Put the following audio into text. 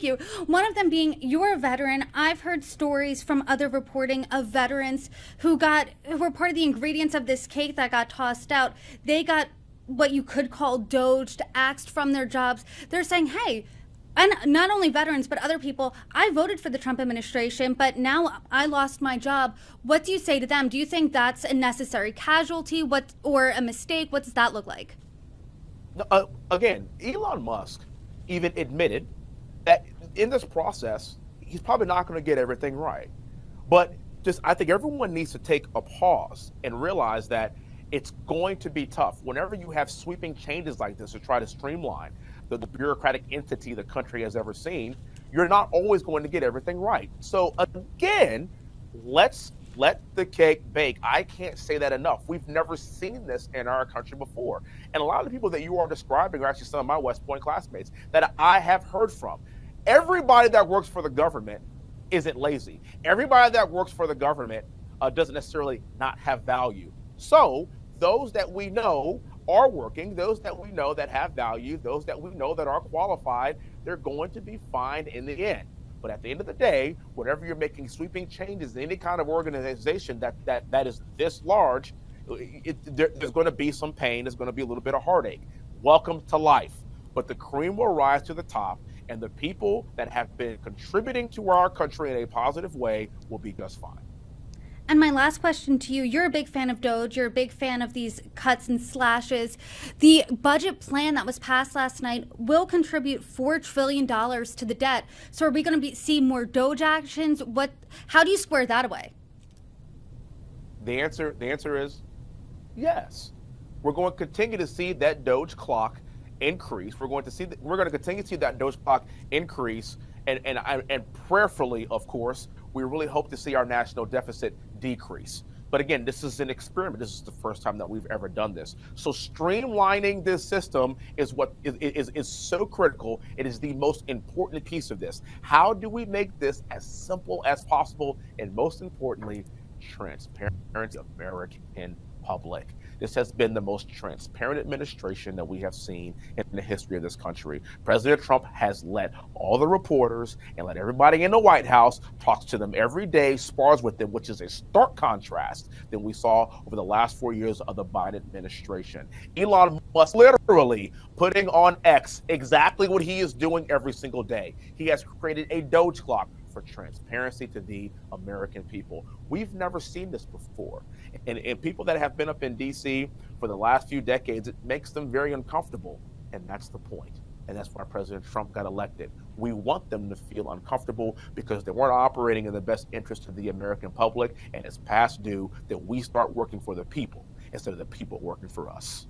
you. One of them being, you're a veteran. I've heard stories from other reporting of veterans who were part of the ingredients of this cake that got tossed out. They got what you could call DOGEd, axed from their jobs. They're saying, hey, and not only veterans, but other people, I voted for the Trump administration, but now I lost my job. What do you say to them? Do you think that's a necessary casualty or a mistake? What does that look like? Again, Elon Musk even admitted that in this process, he's probably not going to get everything right. But I think everyone needs to take a pause and realize that it's going to be tough. Whenever you have sweeping changes like this to try to streamline the bureaucratic entity the country has ever seen, you're not always going to get everything right. So again, let's let the cake bake. I can't say that enough. We've never seen this in our country before. And a lot of the people that you are describing are actually some of my West Point classmates that I have heard from. Everybody that works for the government isn't lazy. Everybody that works for the government doesn't necessarily not have value. So those that we know are working, those that we know that have value, those that we know that are qualified, they're going to be fine in the end. But at the end of the day, whenever you're making sweeping changes in any kind of organization that is this large, there's going to be some pain. There's going to be a little bit of heartache. Welcome to life. But the cream will rise to the top, and the people that have been contributing to our country in a positive way will be just fine. And my last question to you, you're a big fan of DOGE, you're a big fan of these cuts and slashes. The budget plan that was passed last night will contribute $4 trillion to the debt. So are we going to see more DOGE actions? How do you square that away? The answer is yes. We're going to continue to see that DOGE clock increase. We're going to continue to see that DOGE clock increase, and prayerfully, of course, we really hope to see our national deficit decrease. But again, this is an experiment. This is the first time that we've ever done this. So streamlining this system is what is so critical. It is the most important piece of this. How do we make this as simple as possible, and most importantly, transparent to the American public? This has been the most transparent administration that we have seen in the history of this country. President Trump has let all the reporters and let everybody in the White House talk to them every day, spars with them, which is a stark contrast than we saw over the last 4 years of the Biden administration. Elon Musk literally putting on X exactly what he is doing every single day. He has created a DOGE clock for transparency to the American people. We've never seen this before. And people that have been up in DC for the last few decades, it makes them very uncomfortable. And that's the point. And that's why President Trump got elected. We want them to feel uncomfortable because they weren't operating in the best interest of the American public. And it's past due that we start working for the people instead of the people working for us.